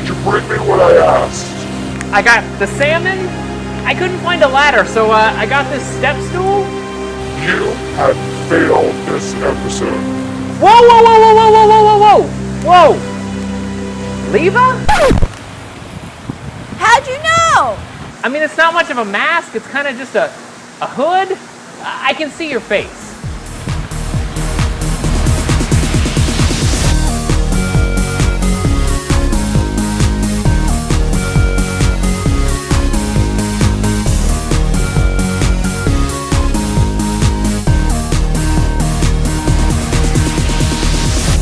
Did you bring me what I asked? I got the salmon. I couldn't find a ladder, so I got this step stool. You have failed this episode. Whoa, whoa, whoa, whoa, whoa, whoa, whoa, whoa, whoa! Leva? How'd you know? I mean, it's not much of a mask. It's kind of just a hood. I can see your face.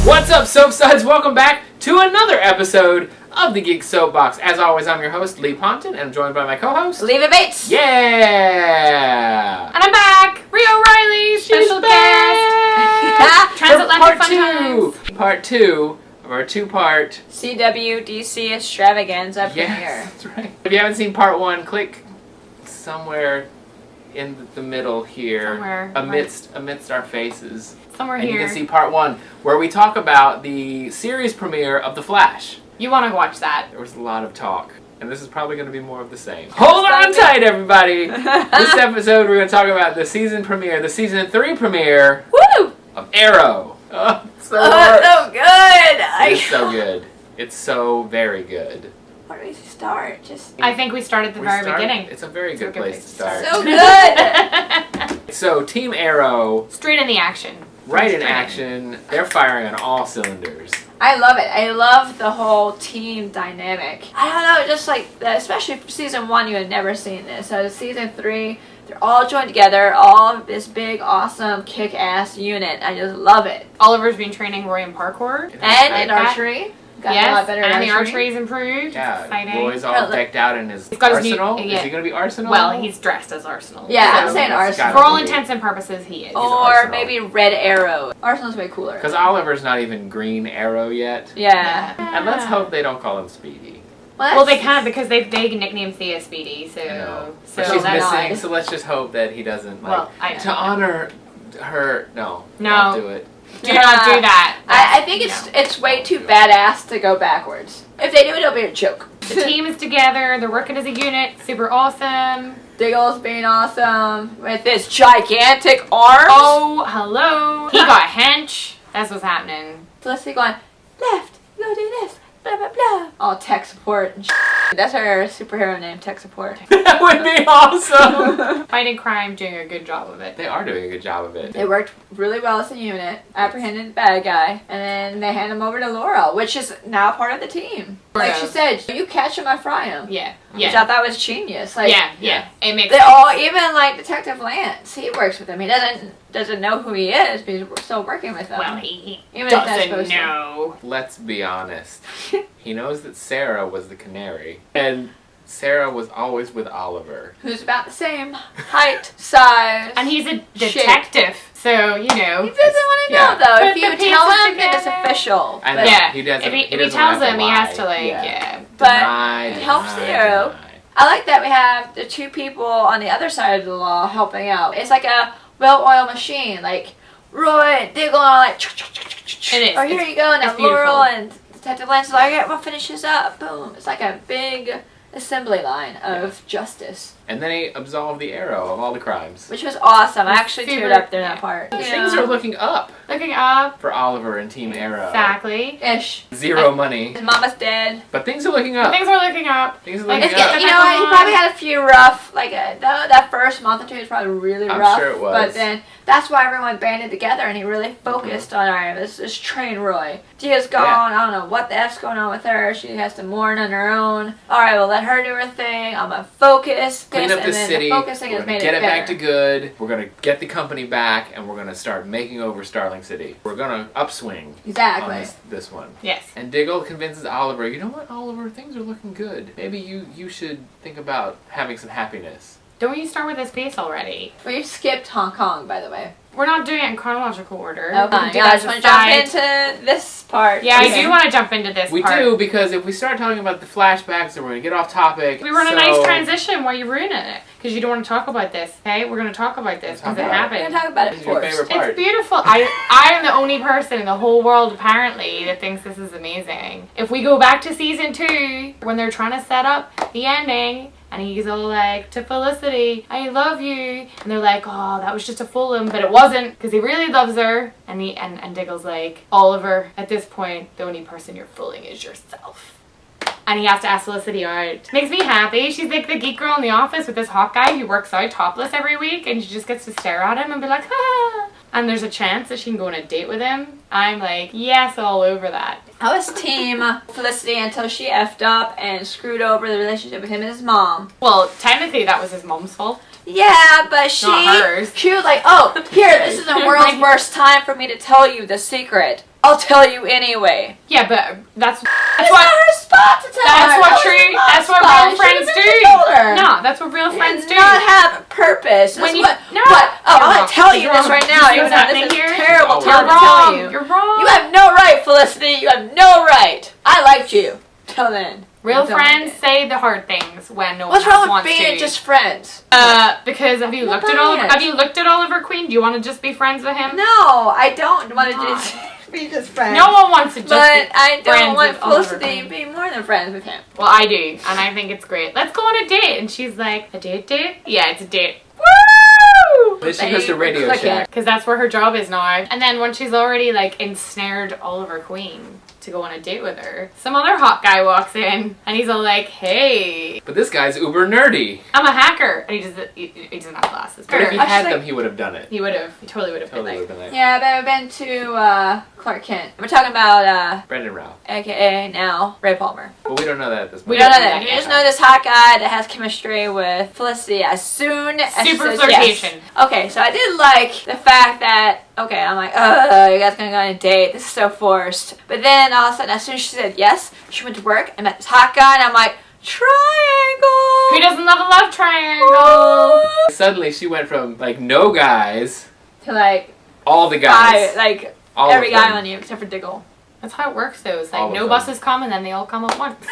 What's up, Soapsuds? Welcome back to another episode of the Geek Soapbox. As always, I'm your host, Lee Ponton, and I'm joined by my co-host, Leva Bates. Yeah! And I'm back! Rhia O'Reilly, special guest! Transatlantic Fun Times. Part 2 of our two-part CWDC Extravaganza premiere. Yes, that's right. If you haven't seen part 1, click somewhere in the middle here, Somewhere, amidst our faces. Somewhere and here. you can see part 1, where we talk about the series premiere of The Flash. You want to watch that. There was a lot of talk, and this is probably going to be more of the same. Hold on tight, everybody! This episode, we're going to talk about the season premiere, the season 3 premiere Woo! of Arrow. Oh, so It's so good. It's so good. It's so very good. Where do we start? Just I think we start at the very beginning. It's a very good place to start. so good. So, Team Arrow, Straight in the action. right in action. They're firing on all cylinders. I love it. I love the whole team dynamic. I don't know, just like, especially for season 1, you had never seen this. So season 3, they're all joined together, all this big, awesome, kick-ass unit. I just love it. Oliver's been training Roy in parkour. And in archery. Got a lot better at and the archery. archery's improved. Yeah, It's exciting. Roy's all decked out in his got his new- arsenal. yeah. Is he going to be Arsenal? Well, he's dressed as Arsenal. Yeah, So I'm saying it's Arsenal. gotta for all be. intents and purposes, he is. Or Arsenal. maybe Red Arrow. Arsenal's way cooler. Because Oliver's not even Green Arrow yet. Yeah. And let's hope they don't call him Speedy. Well, they can because they nicknamed Thea Speedy, so I know. so But she's that's missing, odd. so let's just hope that he doesn't, like, Well, I to honor her, no. No. Don't do it. do not do that. I think it's way too badass to go backwards. If they do it, it'll be a joke. The team is together. They're working as a unit. Super awesome. Diggle's being awesome with his gigantic arms. Oh, hello. He got hench. That's what's happening. So let's see going left, go do this, blah blah blah. All tech support and That's our superhero name, tech support. That would be awesome! Fighting crime, doing a good job of it. They are doing a good job of it. They worked really well as a unit, apprehended the bad guy, and then they hand him over to Laurel, which is now part of the team. Like she said, you catch him, I fry him. Yeah, Which I yeah. thought was genius. Like, Yeah. It makes they sense. all, even like Detective Lance, he works with him. He doesn't know who he is, but he's still working with them. Well, he Even if that's doesn't supposed to. know. Let's be honest. He knows that Sarah was the canary, and Sarah was always with Oliver. Who's about the same height, size. And he's a detective, so, you know. He doesn't want to know, Yeah. though. Put If you the tell pieces him, then it's together. official. I know. But Yeah. He doesn't. If he doesn't tells have him, he has to, lie. like, yeah. But Deny, it helps deny, the hero. deny. I like that we have the two people on the other side of the law helping out. It's like a well-oiled machine. Like, Roy, Diggle, and all like, It is. or here you go, and it's then Laurel beautiful. and Detective Lance is like, okay, we'll finish this up. Boom. It's like a big assembly line of justice, And then he absolved the Arrow of all the crimes. which was awesome. I actually Super- teared up during that part. Things are looking up Looking up. for Oliver and Team Arrow. Exactly. Ish. Zero money. His mama's dead. But things are looking up. Things are looking up. Things are Like, looking it's up. getting- You know what? He probably had a few rough, like that first month or two was probably really I'm rough. sure it was. But then that's why everyone banded together and he really focused on, all right, let's train Roy. Gia's gone. I don't know what the F's going on with her. She has to mourn on her own. All right, well, let her do her thing. I'm going to focus. Clean up and the then city. The focusing We're has gonna made get it it back to better. good. We're gonna get the company back, and we're gonna start making over Starling City. We're gonna upswing Exactly. on this one. Yes. And Diggle convinces Oliver, you know what, Oliver, things are looking good. Maybe you should think about having some happiness. Don't you start with his face already? We skipped Hong Kong, by the way. we're not doing it in chronological order. Okay. We'll do Yeah, that I as just a want to jump side. into this part. Yeah, Okay. I do want to jump into this We part. do, because if we start talking about the flashbacks, then we're going to get off topic. We were in so... a nice transition while you ruining it. Because you don't want to talk about this, okay? We're going to talk about this because it We're going happened. to talk about it This is your first. favorite part. It's beautiful. I am the only person in the whole world, apparently, that thinks this is amazing. If we go back to season 2, when they're trying to set up the ending, and he's all like, to Felicity, I love you. And they're like, oh, that was just to fool him. But it wasn't, because he really loves her. And Diggle's like, Oliver, at this point, the only person you're fooling is yourself. And he has to ask Felicity out. Makes me happy. She's like the geek girl in the office with this hot guy who works out topless every week. And she just gets to stare at him and be like, ah. And there's a chance that she can go on a date with him. I'm like, yes, all over that. I was team Felicity until she effed up and screwed over the relationship with him and his mom. Well, technically that was his mom's fault. Yeah, but she hers. she was like, oh, here, this is the world's worst time for me to tell you the secret. I'll tell you anyway. Yeah, but that's It's what not her spot to tell that's her. what That was true. her mom's That's what spot. real friends She do. should've told her. No, that's what real friends And do. not have purpose. When That's you- what? no, What? Oh, you're I'm wrong. gonna tell you You're this wrong. right You now. see Even what's though happening this is here? a terrible Oh, time You're to tell wrong. you. You're wrong. You have no right, Felicity. You have no right. I liked you. Till then. Real Until friends then. say the hard things when no What's one else wrong with wants being to. just friends? Because have you Not looked at Oliver? biased. Have you looked at Oliver Queen? Do you want to just be friends with him? No, I don't want to Why? just be just friends. No one wants to just But be I don't friends want with Oliver Felicity to Queen. be more than friends with him. Well, I do, and I think it's great. Let's go on a date. And she's like, a date? Yeah, it's a date. Woo! Then she goes to Radio Click it. Shack. Because that's where her job is now. And then when she's already like ensnared Oliver Queen to go on a date with her, some other hot guy walks in and he's all like, hey, But this guy's uber nerdy. I'm a hacker. And he doesn't have glasses. But if he I was had like- them, he would have done it. He would have. He totally would have Totally been would like, have been like Yeah, but I've been to Clark Kent. We're talking about Brendan Ralph. AKA now Ray Palmer. But we don't know that at this point. We don't know don't know that. that You yet. just know this hot guy that has chemistry with Felicity as soon as she super says flirtation. yes. Okay, so I did like the fact that, okay, I'm like, you guys gonna go on a date. This is so forced. But then all of a sudden, as soon as she said yes, she went to work and met this hot guy, and I'm like, triangle. Who doesn't love a love triangle? Suddenly she went from like no guys, To like, all the guys. five, like all every of guy them. on you except for Diggle. That's how it works though. It's All like of no them. buses come and then they all come at once.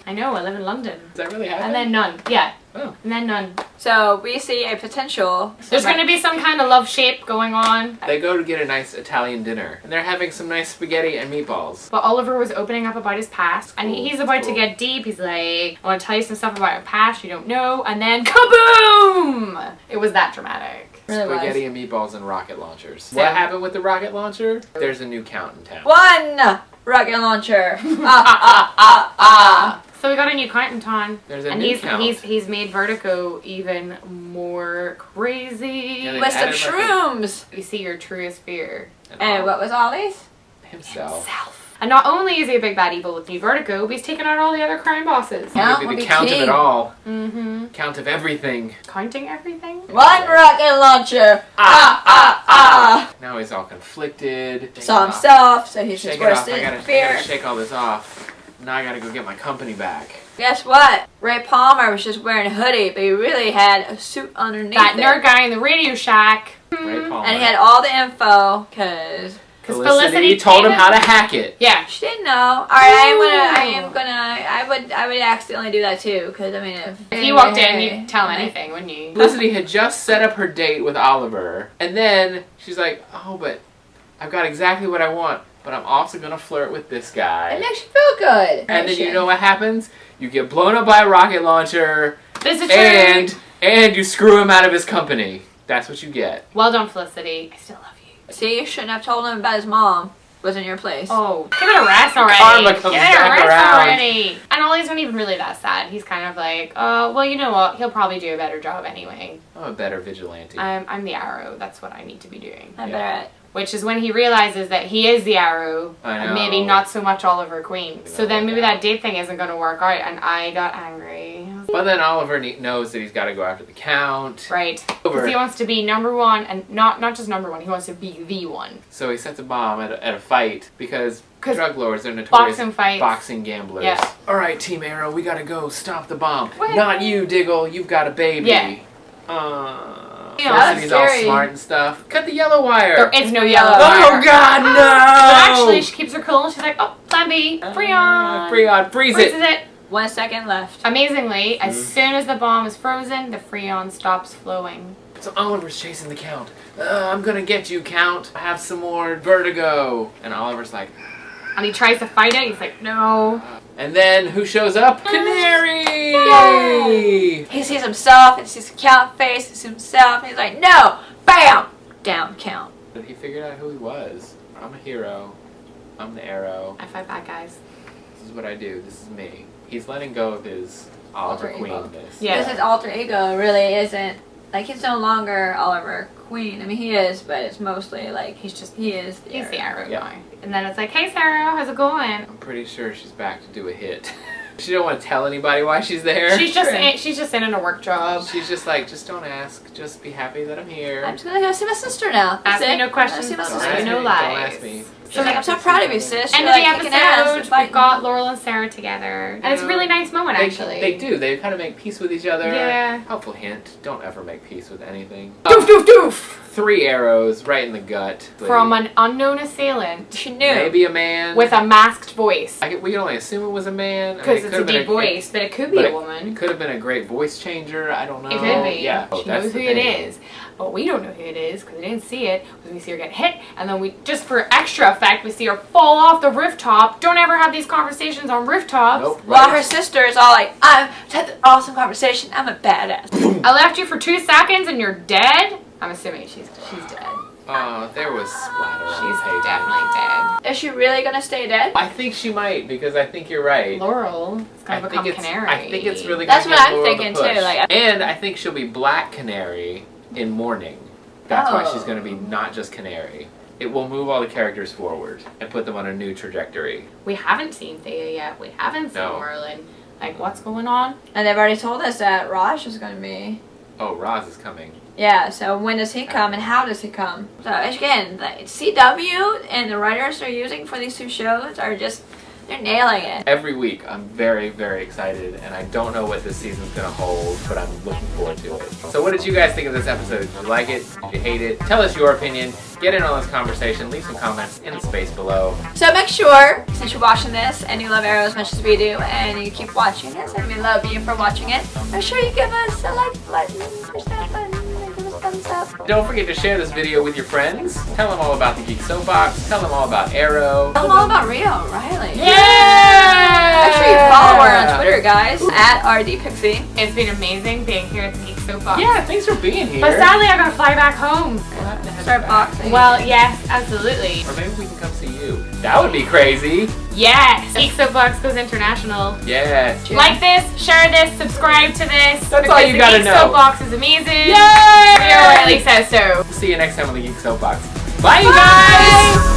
I know, I live in London. Does that really happen? And then none. Yeah. Oh. And then none. So we see a potential. There's going to be some kind of love shape going on. They go to get a nice Italian dinner, and they're having some nice spaghetti and meatballs. But Oliver was opening up about his past, and he's about to Cool. get deep. He's like, I want to tell you some stuff about your past you don't know, and then kaboom! It was that dramatic. Really was. Spaghetti and meatballs and rocket launchers. So- What happened with the rocket launcher? There's a new count in town. One rocket launcher. Ah. So we got a new count in town, There's a and new he's count. he's made Vertigo even more crazy. Yeah, they With some added, like, a- shrooms. You see your truest fear. And what was Ollie's? Himself. And not only is he a big bad evil with new Vertigo, but he's taken out all the other crime bosses. Yeah. Maybe will the be count of king. it all. Mm-hmm. Count of everything. Counting everything? One rocket launcher. Ah. Now he's all conflicted. Saw himself, so he's Shake just it worse off. I than gotta fear. shake all this off. Now I gotta go get my company back. Guess what? Ray Palmer was just wearing a hoodie, but he really had a suit underneath That it. nerd guy in the Radio Shack. Ray Palmer. And he had all the info, because Felicity told him how to hack it. Yeah. she didn't know. Alright, I would accidentally do that too, because I mean, If he walked in, you'd tell him anything, wouldn't you? Felicity had just set up her date with Oliver, and then she's like, oh, but I've got exactly what I want, but I'm also gonna flirt with this guy. It makes you feel good. And then you know what happens? You get blown up by a rocket launcher, This is true. and you screw him out of his company. That's what you get. Well done, Felicity. I still love you. See, you shouldn't have told him about his mom. Was in your place. Oh, give it a rest already. Karma comes give it a back rest around. already. And Ollie's not even really that sad. He's kind of like, well, you know what? He'll probably do a better job anyway. I'm a better vigilante. I'm the Arrow. That's what I need to be doing. I Yeah. bet. Which is when he realizes that he is the Arrow, I and maybe know. not so much Oliver Queen. Maybe So not then work maybe out. that date thing isn't going to work out, and I got angry. But then Oliver knows that he's got to go after the count. Right. Over. Because he wants to be number one, and not just number one, he wants to be the one. So he sets a bomb at a fight because 'Cause drug lords are notorious boxing fights. boxing gamblers. Yeah. All right, Team Arrow, we gotta go stop the bomb. Wait. Not you, Diggle. You've got a baby. Yeah. Felicity's all scary. smart and stuff. Cut the yellow wire. There is no yellow Oh, wire. Oh God, no! But actually, she keeps her cool and she's like, oh, plan B, Freon. Freon, freeze Freezes it. it. 1 second left. Amazingly, as soon as the bomb is frozen, the Freon stops flowing. So Oliver's chasing the Count. I'm gonna get you, Count. I have some more vertigo. And Oliver's like, And he tries to fight it. He's like, no. and then who shows up? Canary! Yay! He sees himself, and sees the Count face, he sees himself, and he's like, no! Bam! Down Count. But he figured out who he was. I'm a hero. I'm the arrow. I fight bad guys. This is what I do. This is me. He's letting go of his Oliver Alter ego. Queenness. Yeah. Because his alter ego really isn't, like, he's no longer Oliver Queen. I mean, he is, but it's mostly, like, he is the He's the arrow Yeah. guy. And then it's like, hey, Sarah, how's it going? I'm pretty sure she's back to do a hit. She don't want to tell anybody why she's there. She's just in a work job. She's just like, just don't ask. Just be happy that I'm here. I'm just gonna go see my sister now. Ask That's me it. no questions, Go see my Don't sister. ask no me. lies. Don't ask me. She's like, I'm so proud of you, sis. End You're of the like kicking ass and episode, fighting. we've got Laurel and Sarah together. And it's a really nice moment, They, actually. they do. They kind of make peace with each other. Yeah. Helpful hint. Don't ever make peace with anything. Doof, doof, doof! 3 arrows right in the gut. From an unknown assailant. She knew. Maybe a man. With a masked voice. We can only assume it was a man. Because it's a deep voice, but it could be but a woman. It could have been a great voice changer. I don't know. It could be. Yeah. She knows who it is. But we don't know who it is because we didn't see it. Because we see her get hit, and then we, just for extra effect, we see her fall off the rooftop. Don't ever have these conversations on rooftops. Nope. While her sister is all like, I've had an awesome conversation. I'm a badass. I left you for 2 seconds and you're dead? I'm assuming she's dead. Oh, there was splatter on She's the pavement. definitely dead. Is she really gonna stay dead? I think she might, because I think you're right. Laurel is going to become Canary. I think it's really That's gonna what give I'm Laurel the thinking, push. too, like- And I think she'll be Black Canary in mourning. That's why Oh. she's going to be not just Canary. It will move all the characters forward and put them on a new trajectory. We haven't seen Thea yet. We haven't seen No. Merlin. Like, what's going on? And they've already told us that Raj is gonna be. Oh, Roz is coming. Yeah, so when does he come and how does he come? So again, the CW and the writers they're using for these 2 shows are just, they're nailing it. Every week, I'm very, very excited, and I don't know what this season's going to hold, but I'm looking forward to it. So what did you guys think of this episode? Did you like it? Did you hate it? Tell us your opinion. Get in on this conversation. Leave some comments in the space below. So make sure, since you're watching this and you love Arrow as much as we do, and you keep watching us, and we love you for watching it, make sure you give us a like button, push that button, and give us a thumbs up. Don't forget to share this video with your friends. Tell them all about the Geek Soapbox. Tell them all about Arrow. Tell them all about Rhia O'Reilly. Yeah! Make sure you follow her on Twitter, guys, at RDPixie. It's been amazing being here at the Geek Soapbox. Yeah, thanks for being here. But sadly, I gotta fly back home. We'll have to head Start back. boxing. Well, yes, absolutely. Or maybe we can come see you. That would be crazy. Yes! Geek Soapbox goes international. Yes. Yeah. Like this, share this, subscribe to this. That's all you gotta The Geek know. Soapbox is amazing. Yay! Rhia O'Reilly says so. See you next time on the Geek Soapbox. Bye, you guys!